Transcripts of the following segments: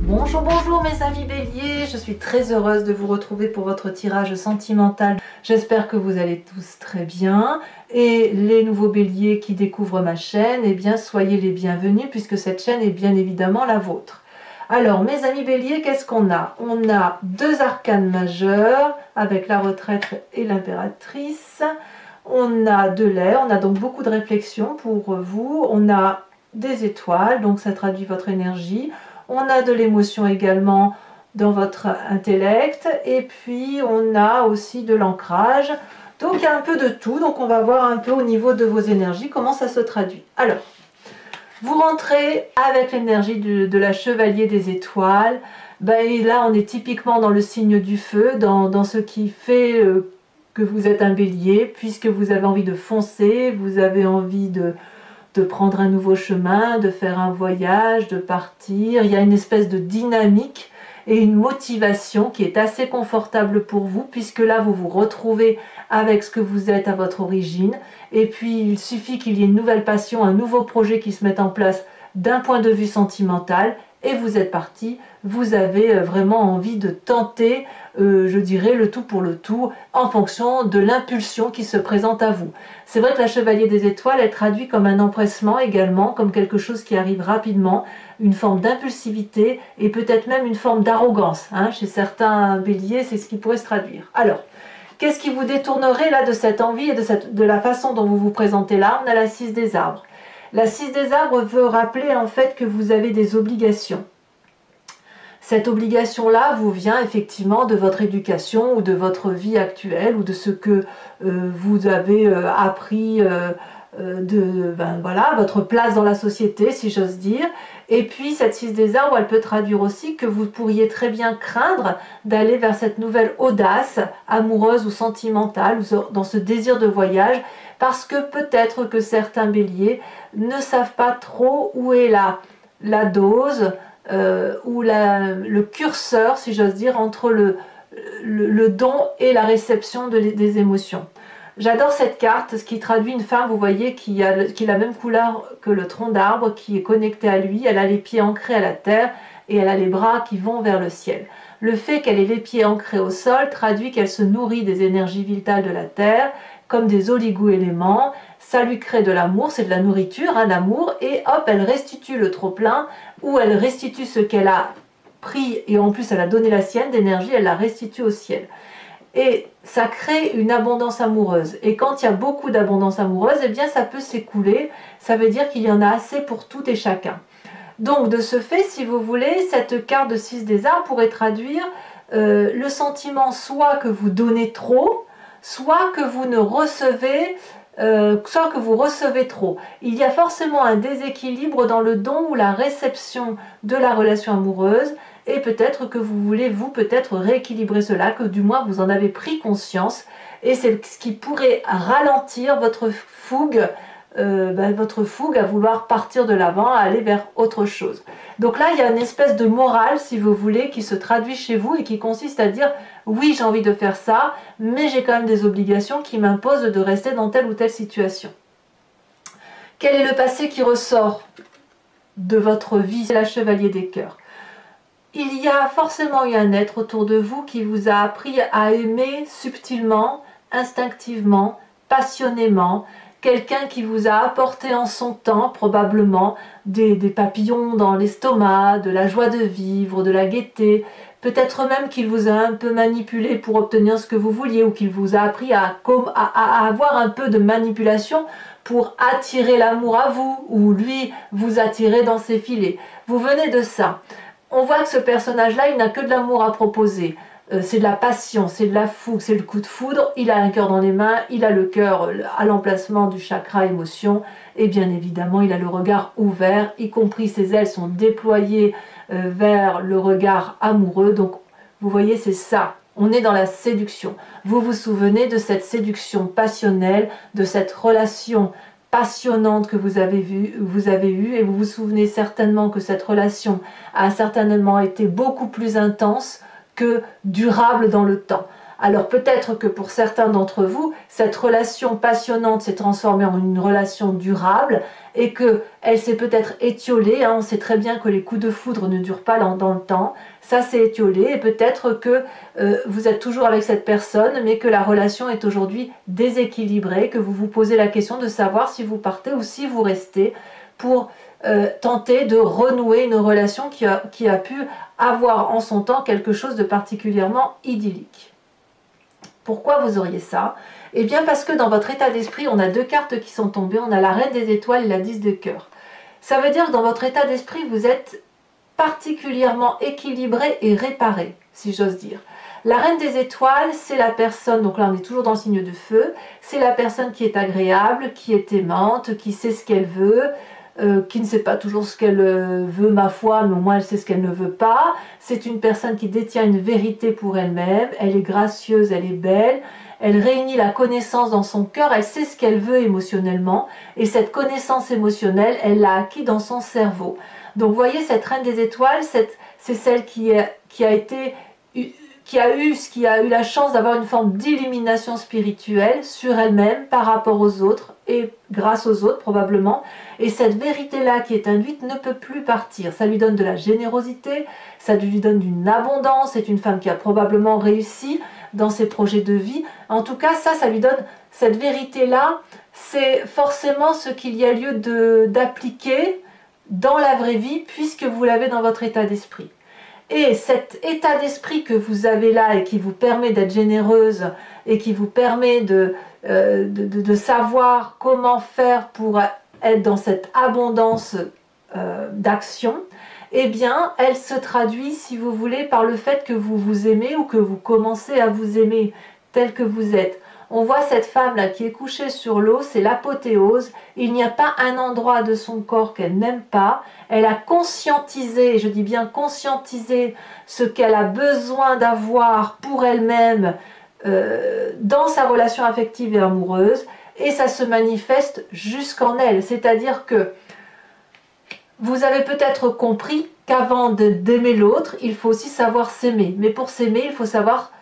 Bonjour, bonjour mes amis béliers, je suis très heureuse de vous retrouver pour votre tirage sentimental. J'espère que vous allez tous très bien. Et les nouveaux béliers qui découvrent ma chaîne, eh bien soyez les bienvenus puisque cette chaîne est bien évidemment la vôtre. Alors mes amis béliers, qu'est-ce qu'on a? On a deux arcanes majeurs avec la retraite et l'impératrice. On a de l'air, on a donc beaucoup de réflexion pour vous. On a des étoiles, donc ça traduit votre énergie. On a de l'émotion également dans votre intellect et puis on a aussi de l'ancrage. Donc il y a un peu de tout, donc on va voir un peu au niveau de vos énergies comment ça se traduit. Alors, vous rentrez avec l'énergie de la chevalier des étoiles. Et là on est typiquement dans le signe du feu, dans ce qui fait que vous êtes un bélier, puisque vous avez envie de foncer, vous avez envie de prendre un nouveau chemin, de faire un voyage, de partir. Il y a une espèce de dynamique et une motivation qui est assez confortable pour vous, puisque là vous vous retrouvez avec ce que vous êtes à votre origine, et puis il suffit qu'il y ait une nouvelle passion, un nouveau projet qui se mette en place d'un point de vue sentimental, et vous êtes parti, vous avez vraiment envie de tenter, je dirais, le tout pour le tout, en fonction de l'impulsion qui se présente à vous. C'est vrai que la chevalier des étoiles, elle traduit comme un empressement également, comme quelque chose qui arrive rapidement, une forme d'impulsivité et peut-être même une forme d'arrogance. Chez certains béliers, c'est ce qui pourrait se traduire. Alors, qu'est-ce qui vous détournerait là de cette envie et de la façon dont vous vous présentez là? On a la 6 des arbres. La 6 des arbres veut rappeler en fait que vous avez des obligations. Cette obligation-là vous vient effectivement de votre éducation ou de votre vie actuelle ou de ce que vous avez appris votre place dans la société, si j'ose dire. Et puis cette 6 des arbres, elle peut traduire aussi que vous pourriez très bien craindre d'aller vers cette nouvelle audace amoureuse ou sentimentale, ou dans ce désir de voyage, parce que peut-être que certains béliers ne savent pas trop où est la dose, ou le curseur, si j'ose dire, entre le don et la réception des émotions. J'adore cette carte, ce qui traduit une femme, vous voyez, qui a la même couleur que le tronc d'arbre, qui est connectée à lui. Elle a les pieds ancrés à la terre et elle a les bras qui vont vers le ciel. Le fait qu'elle ait les pieds ancrés au sol traduit qu'elle se nourrit des énergies vitales de la terre, comme des oligo-éléments. Ça lui crée de l'amour, c'est de la nourriture, l'amour, et hop, elle restitue le trop-plein, ou elle restitue ce qu'elle a pris, et en plus elle a donné la sienne d'énergie, elle la restitue au ciel. Et ça crée une abondance amoureuse. Et quand il y a beaucoup d'abondance amoureuse, eh bien ça peut s'écouler. Ça veut dire qu'il y en a assez pour tout et chacun. Donc de ce fait, si vous voulez, cette carte de 6 des arbres pourrait traduire le sentiment soit que vous donnez trop, soit que vous ne recevez, soit que vous recevez trop. Il y a forcément un déséquilibre dans le don ou la réception de la relation amoureuse. Et peut-être que vous voulez, vous, peut-être rééquilibrer cela, que du moins vous en avez pris conscience. Et c'est ce qui pourrait ralentir votre fougue à vouloir partir de l'avant, à aller vers autre chose. Donc là, il y a une espèce de morale, si vous voulez, qui se traduit chez vous et qui consiste à dire « oui, j'ai envie de faire ça, mais j'ai quand même des obligations qui m'imposent de rester dans telle ou telle situation ». Quel est le passé qui ressort de votre vie? C'est la chevalier des cœurs. Il y a forcément eu un être autour de vous qui vous a appris à aimer subtilement, instinctivement, passionnément, quelqu'un qui vous a apporté en son temps probablement des papillons dans l'estomac, de la joie de vivre, de la gaieté, peut-être même qu'il vous a un peu manipulé pour obtenir ce que vous vouliez, ou qu'il vous a appris à avoir un peu de manipulation pour attirer l'amour à vous, ou lui vous attirer dans ses filets. Vous venez de ça. On voit que ce personnage-là, il n'a que de l'amour à proposer. C'est de la passion, c'est de la fougue, c'est le coup de foudre. Il a un cœur dans les mains, il a le cœur à l'emplacement du chakra émotion. Et bien évidemment, il a le regard ouvert, y compris ses ailes sont déployées vers le regard amoureux. Donc, vous voyez, c'est ça. On est dans la séduction. Vous vous souvenez de cette séduction passionnelle, de cette relation passionnante que vous avez eue, et vous vous souvenez certainement que cette relation a certainement été beaucoup plus intense que durable dans le temps. Alors peut-être que pour certains d'entre vous, cette relation passionnante s'est transformée en une relation durable et qu'elle s'est peut-être étiolée. On sait très bien que les coups de foudre ne durent pas dans le temps. Ça s'est étiolé et peut-être que vous êtes toujours avec cette personne mais que la relation est aujourd'hui déséquilibrée, que vous vous posez la question de savoir si vous partez ou si vous restez pour tenter de renouer une relation qui a pu avoir en son temps quelque chose de particulièrement idyllique. Pourquoi vous auriez ça? Eh bien parce que dans votre état d'esprit, on a deux cartes qui sont tombées, on a la reine des étoiles et la 10 de cœur. Ça veut dire que dans votre état d'esprit, vous êtes particulièrement équilibré et réparé, si j'ose dire. La reine des étoiles, c'est la personne, donc là on est toujours dans le signe de feu, c'est la personne qui est agréable, qui est aimante, qui sait ce qu'elle veut, qui ne sait pas toujours ce qu'elle veut, ma foi, mais au moins elle sait ce qu'elle ne veut pas. C'est une personne qui détient une vérité pour elle-même, elle est gracieuse, elle est belle, elle réunit la connaissance dans son cœur, elle sait ce qu'elle veut émotionnellement, et cette connaissance émotionnelle, elle l'a acquis dans son cerveau. Donc vous voyez, cette reine des étoiles, c'est celle qui a eu la chance d'avoir une forme d'illumination spirituelle sur elle-même par rapport aux autres et grâce aux autres probablement. Et cette vérité-là qui est induite ne peut plus partir. Ça lui donne de la générosité, ça lui donne une abondance. C'est une femme qui a probablement réussi dans ses projets de vie. En tout cas, ça lui donne cette vérité-là. C'est forcément ce qu'il y a lieu d'appliquer dans la vraie vie puisque vous l'avez dans votre état d'esprit. Et cet état d'esprit que vous avez là et qui vous permet d'être généreuse et qui vous permet de savoir comment faire pour être dans cette abondance d'action, eh bien, elle se traduit, si vous voulez, par le fait que vous vous aimez ou que vous commencez à vous aimer tel que vous êtes. On voit cette femme-là qui est couchée sur l'eau, c'est l'apothéose. Il n'y a pas un endroit de son corps qu'elle n'aime pas. Elle a conscientisé, et je dis bien conscientisé, ce qu'elle a besoin d'avoir pour elle-même dans sa relation affective et amoureuse. Et ça se manifeste jusqu'en elle. C'est-à-dire que vous avez peut-être compris qu'avant d'aimer l'autre, il faut aussi savoir s'aimer. Mais pour s'aimer, il faut savoir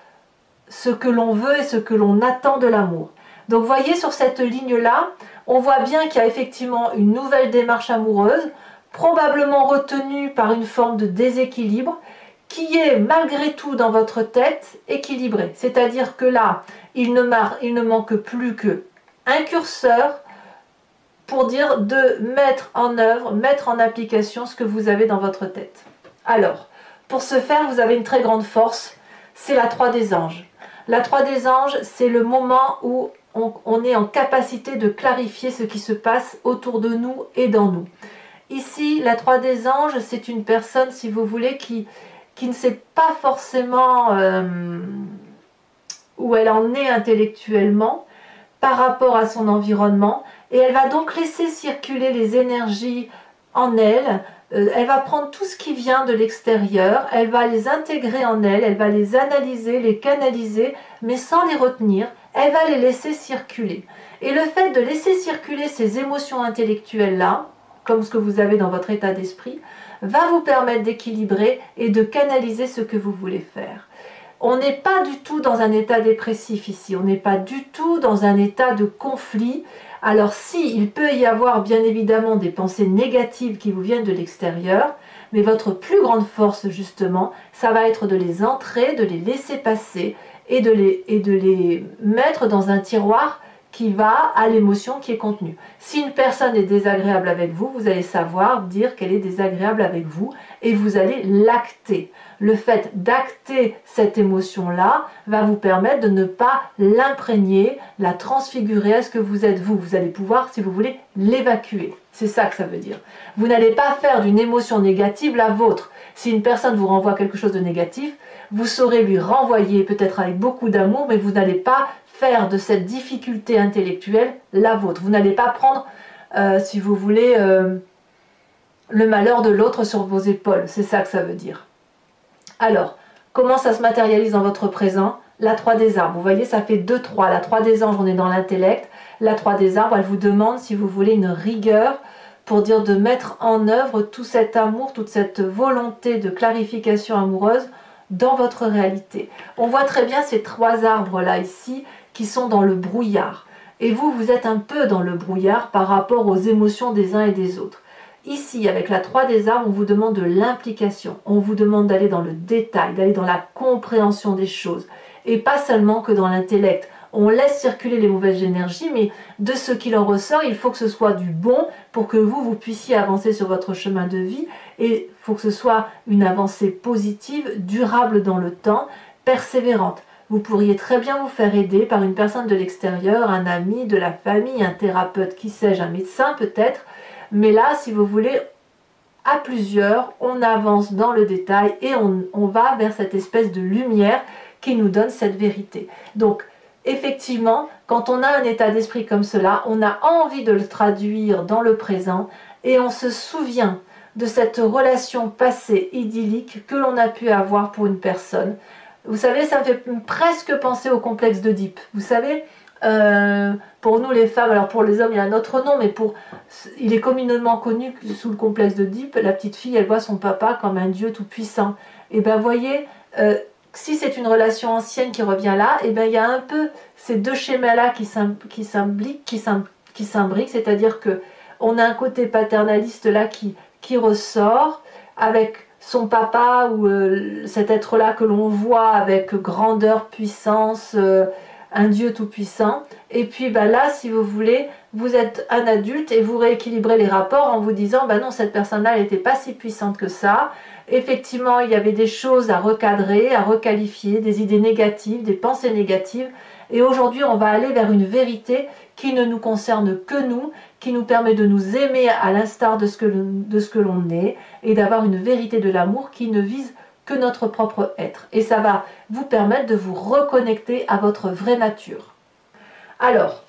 ce que l'on veut et ce que l'on attend de l'amour. Donc vous voyez, sur cette ligne-là, on voit bien qu'il y a effectivement une nouvelle démarche amoureuse, probablement retenue par une forme de déséquilibre, qui est malgré tout dans votre tête équilibrée. C'est-à-dire que là, il ne manque plus qu'un curseur pour dire de mettre en œuvre, mettre en application ce que vous avez dans votre tête. Alors, pour ce faire, vous avez une très grande force, c'est la 3 des anges. La 3 des anges, c'est le moment où on est en capacité de clarifier ce qui se passe autour de nous et dans nous. Ici, la 3 des anges, c'est une personne, si vous voulez, qui ne sait pas forcément où elle en est intellectuellement par rapport à son environnement, et elle va donc laisser circuler les énergies en elle. Elle va prendre tout ce qui vient de l'extérieur, elle va les intégrer en elle, elle va les analyser, les canaliser, mais sans les retenir, elle va les laisser circuler. Et le fait de laisser circuler ces émotions intellectuelles-là, comme ce que vous avez dans votre état d'esprit, va vous permettre d'équilibrer et de canaliser ce que vous voulez faire. On n'est pas du tout dans un état dépressif ici, on n'est pas du tout dans un état de conflit. Alors si, il peut y avoir bien évidemment des pensées négatives qui vous viennent de l'extérieur, mais votre plus grande force justement, ça va être de les entrer, de les laisser passer et de les mettre dans un tiroir qui va à l'émotion qui est contenue. Si une personne est désagréable avec vous, vous allez savoir dire qu'elle est désagréable avec vous et vous allez l'acter. Le fait d'acter cette émotion-là va vous permettre de ne pas l'imprégner, la transfigurer à ce que vous êtes vous. Vous allez pouvoir, si vous voulez, l'évacuer. C'est ça que ça veut dire. Vous n'allez pas faire d'une émotion négative la vôtre. Si une personne vous renvoie quelque chose de négatif, vous saurez lui renvoyer peut-être avec beaucoup d'amour, mais vous n'allez pas faire de cette difficulté intellectuelle la vôtre. Vous n'allez pas prendre, si vous voulez, le malheur de l'autre sur vos épaules. C'est ça que ça veut dire. Alors, comment ça se matérialise dans votre présent? La 3 des arbres. Vous voyez, ça fait 2-3. La 3 des anges, on est dans l'intellect. La 3 des arbres, elle vous demande, si vous voulez, une rigueur pour dire de mettre en œuvre tout cet amour, toute cette volonté de clarification amoureuse dans votre réalité. On voit très bien ces 3 arbres là ici qui sont dans le brouillard. Et vous, vous êtes un peu dans le brouillard par rapport aux émotions des uns et des autres. Ici, avec la 3 des arbres, on vous demande de l'implication. On vous demande d'aller dans le détail, d'aller dans la compréhension des choses. Et pas seulement que dans l'intellect. On laisse circuler les mauvaises énergies, mais de ce qu'il en ressort, il faut que ce soit du bon pour que vous puissiez avancer sur votre chemin de vie. Et il faut que ce soit une avancée positive, durable dans le temps, persévérante. Vous pourriez très bien vous faire aider par une personne de l'extérieur, un ami, de la famille, un thérapeute, qui sais-je, un médecin peut-être. Mais là, si vous voulez, à plusieurs, on avance dans le détail et on va vers cette espèce de lumière qui nous donne cette vérité. Donc, effectivement, quand on a un état d'esprit comme cela, on a envie de le traduire dans le présent et on se souvient de cette relation passée idyllique que l'on a pu avoir pour une personne. Vous savez, ça me fait presque penser au complexe d'Oedipe. Vous savez, pour nous les femmes, alors pour les hommes il y a un autre nom, mais il est communément connu sous le complexe d'Oedipe, la petite fille elle voit son papa comme un dieu tout puissant. Et bien voyez, si c'est une relation ancienne qui revient là, et bien il y a un peu ces 2 schémas-là qui s'imbriquent, c'est-à-dire que on a un côté paternaliste là qui ressort avec son papa ou cet être-là que l'on voit avec grandeur, puissance, un Dieu tout-puissant. Et puis là, si vous voulez, vous êtes un adulte et vous rééquilibrez les rapports en vous disant, non, cette personne-là, elle n'était pas si puissante que ça. Effectivement, il y avait des choses à recadrer, à requalifier, des idées négatives, des pensées négatives. Et aujourd'hui, on va aller vers une vérité qui ne nous concerne que nous, qui nous permet de nous aimer à l'instar de ce que l'on est et d'avoir une vérité de l'amour qui ne vise que notre propre être. Et ça va vous permettre de vous reconnecter à votre vraie nature. Alors,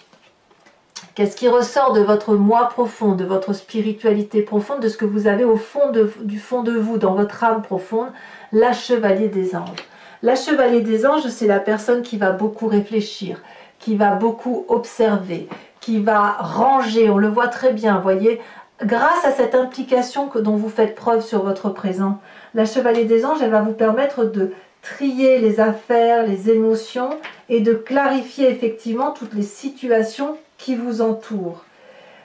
qu'est-ce qui ressort de votre moi profond, de votre spiritualité profonde, de ce que vous avez au fond du fond de vous, dans votre âme profonde? La Chevalier des Anges. La Chevalier des Anges, c'est la personne qui va beaucoup réfléchir, qui va beaucoup observer, qui va ranger, on le voit très bien, voyez, grâce à cette implication dont vous faites preuve sur votre présent. La Chevalier des Anges, elle va vous permettre de trier les affaires, les émotions et de clarifier effectivement toutes les situations qui vous entourent.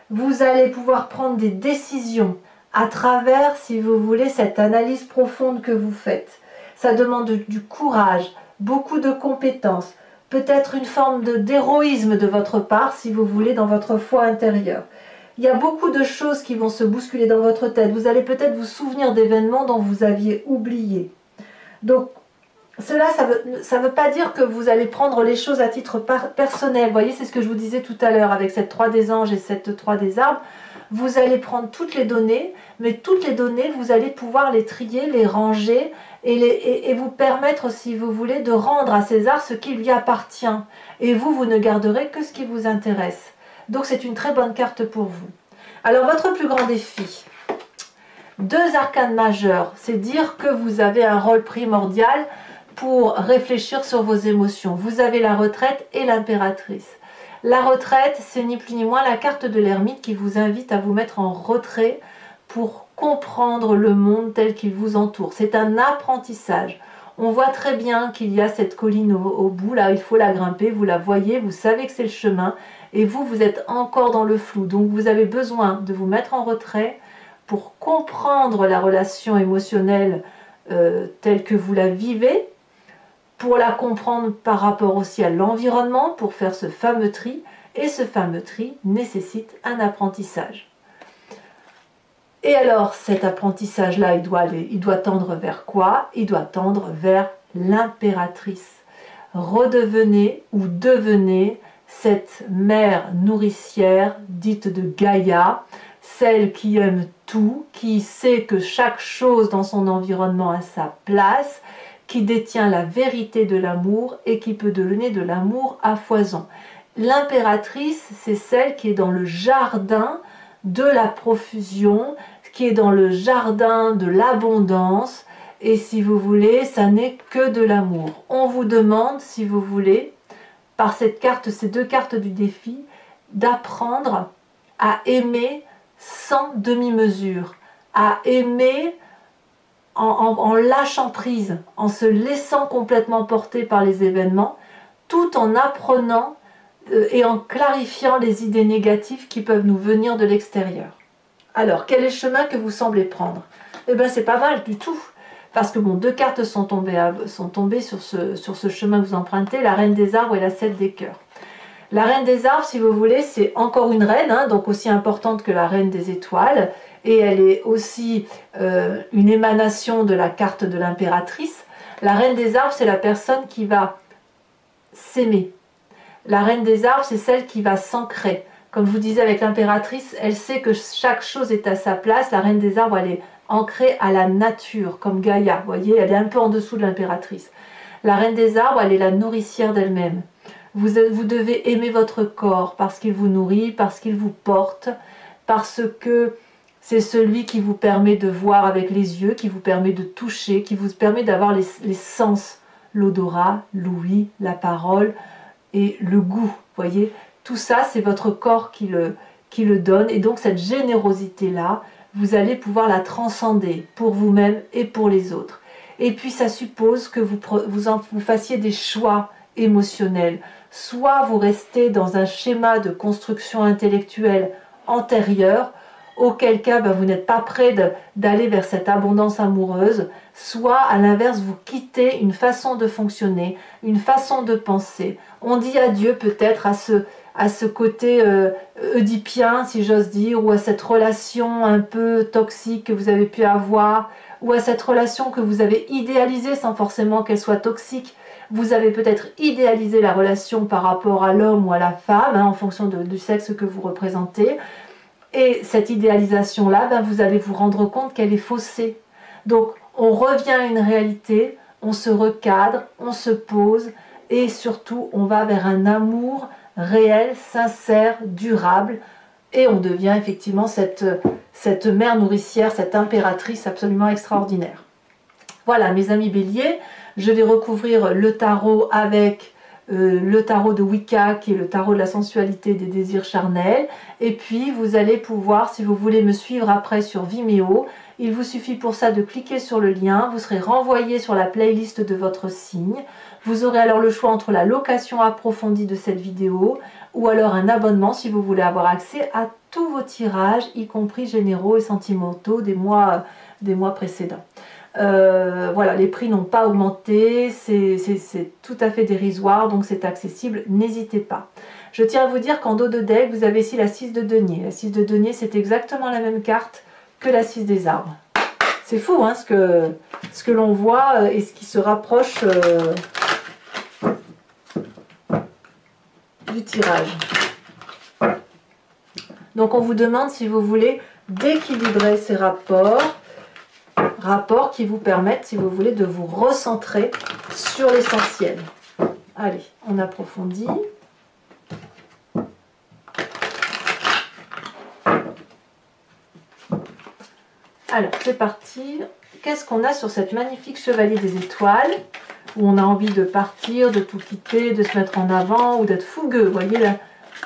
Vous allez pouvoir prendre des décisions à travers, si vous voulez, cette analyse profonde que vous faites. Ça demande du courage, beaucoup de compétences, peut-être une forme d'héroïsme de votre part, si vous voulez, dans votre foi intérieure. Il y a beaucoup de choses qui vont se bousculer dans votre tête. Vous allez peut-être vous souvenir d'événements dont vous aviez oublié. Donc, cela, ça veut pas dire que vous allez prendre les choses à titre personnel. Vous voyez, c'est ce que je vous disais tout à l'heure avec cette 3 des anges et cette 3 des arbres. Vous allez prendre toutes les données, mais toutes les données, vous allez pouvoir les trier, les ranger et vous permettre, si vous voulez, de rendre à César ce qui lui appartient. Et vous ne garderez que ce qui vous intéresse. Donc c'est une très bonne carte pour vous. Alors votre plus grand défi, 2 arcanes majeurs, c'est dire que vous avez un rôle primordial pour réfléchir sur vos émotions. Vous avez la retraite et l'impératrice. La retraite, c'est ni plus ni moins la carte de l'ermite qui vous invite à vous mettre en retrait pour comprendre le monde tel qu'il vous entoure. C'est un apprentissage. On voit très bien qu'il y a cette colline au bout, là il faut la grimper, vous la voyez, vous savez que c'est le chemin, et vous êtes encore dans le flou. Donc vous avez besoin de vous mettre en retrait pour comprendre la relation émotionnelle telle que vous la vivez, pour la comprendre par rapport aussi à l'environnement, pour faire ce fameux tri, et ce fameux tri nécessite un apprentissage. Et alors cet apprentissage-là, il doit tendre vers quoi? Il doit tendre vers l'impératrice. Redevenez ou devenez cette mère nourricière dite de Gaïa, celle qui aime tout, qui sait que chaque chose dans son environnement a sa place, qui détient la vérité de l'amour et qui peut donner de l'amour à foison. L'impératrice, c'est celle qui est dans le jardin de la profusion, qui est dans le jardin de l'abondance, et si vous voulez, ça n'est que de l'amour. On vous demande, si vous voulez, par cette carte, ces 2 cartes du défi, d'apprendre à aimer sans demi-mesure, à aimer en lâchant prise, en se laissant complètement porter par les événements, tout en apprenant et en clarifiant les idées négatives qui peuvent nous venir de l'extérieur. Alors, quel est le chemin que vous semblez prendre? Eh bien, c'est pas mal du tout. Parce que bon, 2 cartes sont tombées sur ce chemin que vous empruntez, la Reine des Arbres et la 7 des Cœurs. La Reine des Arbres, si vous voulez, c'est encore une reine, hein, donc aussi importante que la Reine des Étoiles, et elle est aussi une émanation de la carte de l'impératrice. La Reine des Arbres, c'est la personne qui va s'aimer. La Reine des Arbres, c'est celle qui va s'ancrer. Comme je vous disais avec l'impératrice, elle sait que chaque chose est à sa place. La Reine des Arbres, elle est ancrée à la nature, comme Gaïa. Vous voyez, elle est un peu en dessous de l'impératrice. La Reine des Arbres, elle est la nourricière d'elle-même. Vous devez aimer votre corps parce qu'il vous nourrit, parce qu'il vous porte, parce que c'est celui qui vous permet de voir avec les yeux, qui vous permet de toucher, qui vous permet d'avoir les sens, l'odorat, l'ouïe, la parole et le goût. Vous voyez, tout ça, c'est votre corps qui le donne. Et donc, cette générosité-là, vous allez pouvoir la transcender pour vous-même et pour les autres. Et puis, ça suppose que vous fassiez des choix émotionnels. Soit vous restez dans un schéma de construction intellectuelle antérieure, auquel cas vous n'êtes pas prêt d'aller vers cette abondance amoureuse, soit à l'inverse vous quittez une façon de fonctionner, une façon de penser. On dit adieu peut-être à ce côté oedipien, si j'ose dire, ou à cette relation un peu toxique que vous avez pu avoir, ou à cette relation que vous avez idéalisée sans forcément qu'elle soit toxique. Vous avez peut-être idéalisé la relation par rapport à l'homme ou à la femme, hein, en fonction du sexe que vous représentez. Et cette idéalisation-là, vous allez vous rendre compte qu'elle est faussée. Donc, on revient à une réalité, on se recadre, on se pose, et surtout, on va vers un amour réel, sincère, durable, et on devient effectivement cette mère nourricière, cette impératrice absolument extraordinaire. Voilà, mes amis Bélier, je vais recouvrir le tarot avec le tarot de Wicca, qui est le tarot de la sensualité des désirs charnels. Et puis, vous allez pouvoir, si vous voulez me suivre après sur Vimeo, il vous suffit pour ça de cliquer sur le lien. Vous serez renvoyé sur la playlist de votre signe. Vous aurez alors le choix entre la location approfondie de cette vidéo ou alors un abonnement si vous voulez avoir accès à tous vos tirages, y compris généraux et sentimentaux des mois précédents. Voilà, les prix n'ont pas augmenté, c'est tout à fait dérisoire, donc c'est accessible, n'hésitez pas. Je tiens à vous dire qu'en dos de deck, vous avez ici la 6 de denier. La 6 de denier, c'est exactement la même carte que la 6 des arbres. C'est fou, hein, ce que l'on voit et ce qui se rapproche du tirage. Donc on vous demande si vous voulez d'équilibrer ces rapports qui vous permettent, si vous voulez, de vous recentrer sur l'essentiel. Allez, on approfondit. Alors, c'est parti. Qu'est-ce qu'on a sur cette magnifique chevalier des étoiles, où on a envie de partir, de tout quitter, de se mettre en avant, ou d'être fougueux. Vous voyez,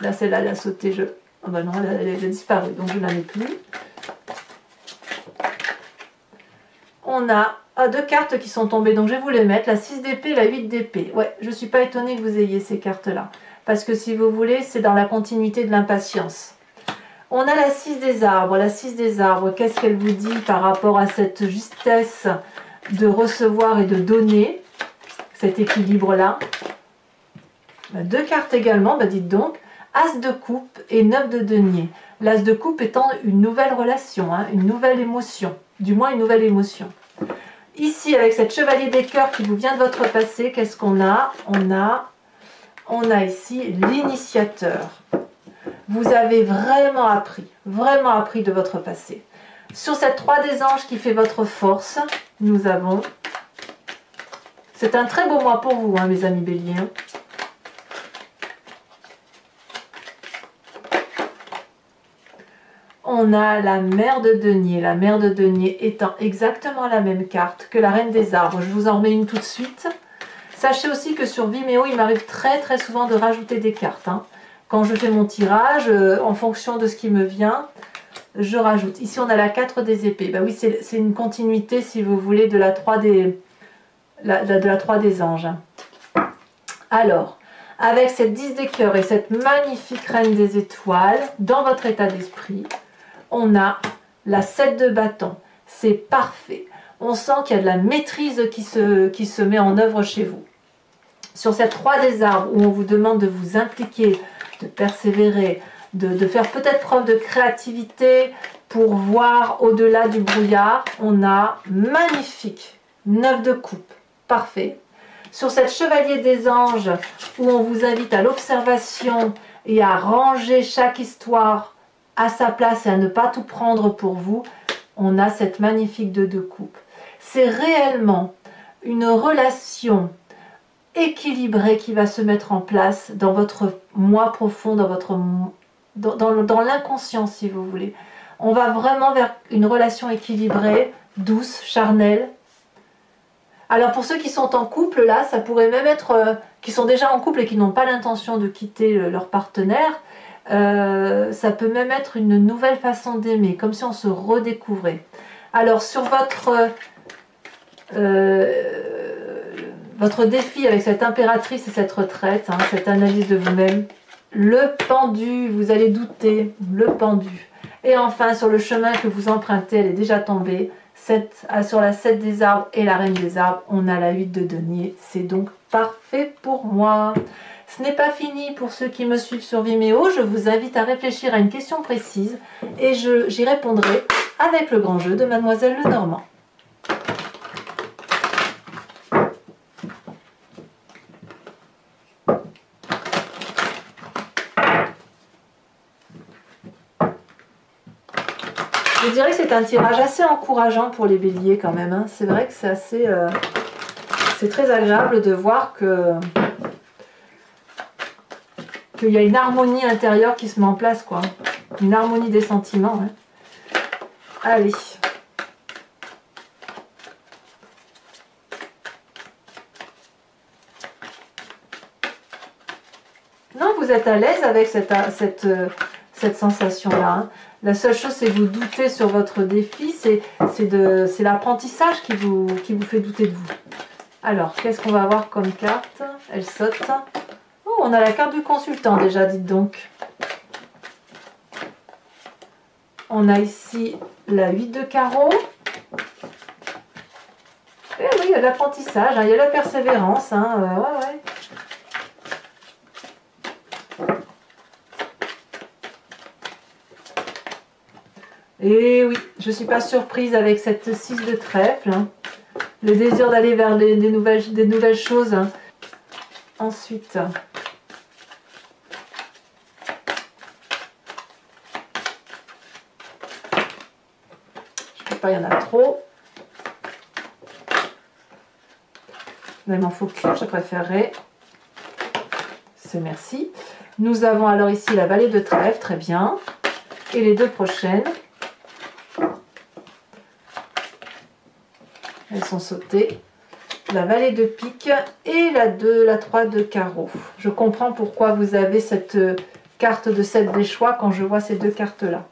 là celle-là, elle a sauté. Oh ben non, elle a disparu, donc je ne la mets plus. On a 2 cartes qui sont tombées, donc je vais vous les mettre, la 6 d'épée et la 8 d'épée. Ouais, je ne suis pas étonnée que vous ayez ces cartes-là, parce que si vous voulez, c'est dans la continuité de l'impatience. On a la 6 des arbres. La 6 des arbres, qu'est-ce qu'elle vous dit par rapport à cette justesse de recevoir et de donner, cet équilibre-là? 2 cartes également, dites donc, As de coupe et 9 de denier. L'As de coupe étant une nouvelle relation, hein, une nouvelle émotion, du moins une nouvelle émotion. Ici, avec cette chevalier des cœurs qui vous vient de votre passé, qu'est-ce qu'on a? On a ici l'initiateur. Vous avez vraiment appris de votre passé. Sur cette 3 des anges qui fait votre force, nous avons... C'est un très beau mois pour vous, hein, mes amis Béliers. On a la mère de denier. La mère de denier étant exactement la même carte que la reine des arbres. Je vous en remets une tout de suite. Sachez aussi que sur Vimeo, il m'arrive très souvent de rajouter des cartes, hein. Quand je fais mon tirage, en fonction de ce qui me vient, je rajoute. Ici, on a la 4 des épées. Ben oui, c'est une continuité, si vous voulez, de la 3 des, de la 3 des anges. Alors, avec cette 10 des cœurs et cette magnifique reine des étoiles, dans votre état d'esprit, on a la 7 de bâton. C'est parfait. On sent qu'il y a de la maîtrise qui se met en œuvre chez vous. Sur cette 3 des arbres, où on vous demande de vous impliquer, de persévérer, de faire peut-être preuve de créativité pour voir au-delà du brouillard, on a magnifique 9 de coupe. Parfait. Sur cette chevalier des anges, où on vous invite à l'observation et à ranger chaque histoire à sa place et à ne pas tout prendre pour vous, on a cette magnifique 2 de coupe. C'est réellement une relation équilibrée qui va se mettre en place dans votre moi profond, dans l'inconscient, si vous voulez. On va vraiment vers une relation équilibrée, douce, charnelle. Alors pour ceux qui sont en couple, là, ça pourrait même être, qui sont déjà en couple et qui n'ont pas l'intention de quitter leur partenaire, ça peut même être une nouvelle façon d'aimer, comme si on se redécouvrait. Alors sur votre défi avec cette impératrice et cette retraite, hein, cette analyse de vous-même, le pendu, vous allez douter, le pendu. Et enfin sur le chemin que vous empruntez, elle est déjà tombée. Sur la 7 des arbres et la reine des arbres, on a la 8 de denier. C'est donc parfait pour moi. Ce n'est pas fini pour ceux qui me suivent sur Vimeo. Je vous invite à réfléchir à une question précise et j'y répondrai avec le grand jeu de Mademoiselle Lenormand. Je dirais que c'est un tirage assez encourageant pour les béliers quand même. Hein. C'est vrai que c'est assez... c'est très agréable de voir qu'il y a une harmonie intérieure qui se met en place, quoi. Une harmonie des sentiments. Hein. Allez. Non, vous êtes à l'aise avec cette sensation-là. Hein. La seule chose, c'est que vous doutez sur votre défi, c'est l'apprentissage qui vous fait douter de vous. Alors, qu'est-ce qu'on va avoir comme carte? Elle saute. Oh, on a la carte du consultant déjà, dites donc. On a ici la 8 de carreau. Et oui, il y a de l'apprentissage, hein, il y a la persévérance. Hein, ouais. Et oui, je ne suis pas surprise avec cette 6 de trèfle. Hein. Le désir d'aller vers des nouvelles choses. Hein. Ensuite, je ne sais pas, il y en a trop. Mais il m'en faut qu'une, je préférerais. C'est merci. Nous avons alors ici la vallée de trèfle, très bien. Et les deux prochaines. Elles sont sautées. La vallée de pique et la 3 de carreau. Je comprends pourquoi vous avez cette carte de 7 des choix quand je vois ces deux cartes-là.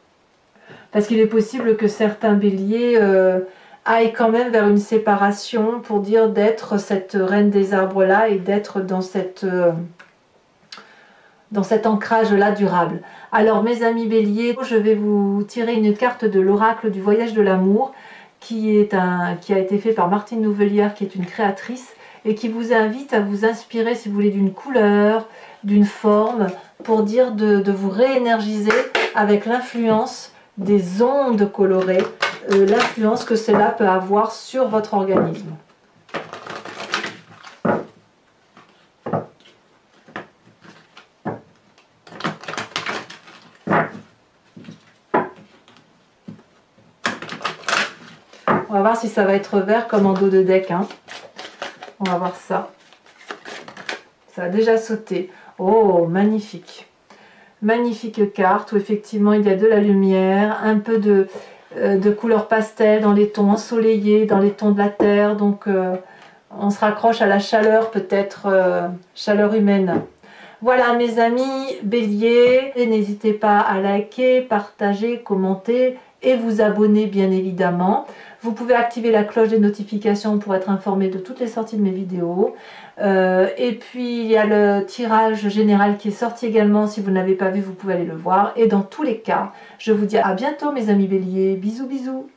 Parce qu'il est possible que certains béliers aillent quand même vers une séparation pour dire d'être cette reine des arbres-là et d'être dans cet ancrage-là durable. Alors mes amis béliers, je vais vous tirer une carte de l'oracle du voyage de l'amour qui a été fait par Martine Nouvelière, qui est une créatrice, et qui vous invite à vous inspirer, si vous voulez, d'une couleur, d'une forme, pour dire de vous réénergiser avec l'influence des ondes colorées, l'influence que cela peut avoir sur votre organisme. On va voir si ça va être vert comme en dos de deck. Hein. On va voir ça. Ça a déjà sauté. Oh, magnifique. Magnifique carte où effectivement il y a de la lumière, un peu de couleur pastel dans les tons ensoleillés, dans les tons de la terre. Donc on se raccroche à la chaleur, peut-être chaleur humaine. Voilà mes amis Bélier, et n'hésitez pas à liker, partager, commenter et vous abonner bien évidemment. Vous pouvez activer la cloche des notifications pour être informé de toutes les sorties de mes vidéos. Et puis il y a le tirage général qui est sorti également. Si vous ne l'avez pas vu, vous pouvez aller le voir. Et dans tous les cas, je vous dis à bientôt mes amis Bélier. Bisous bisous.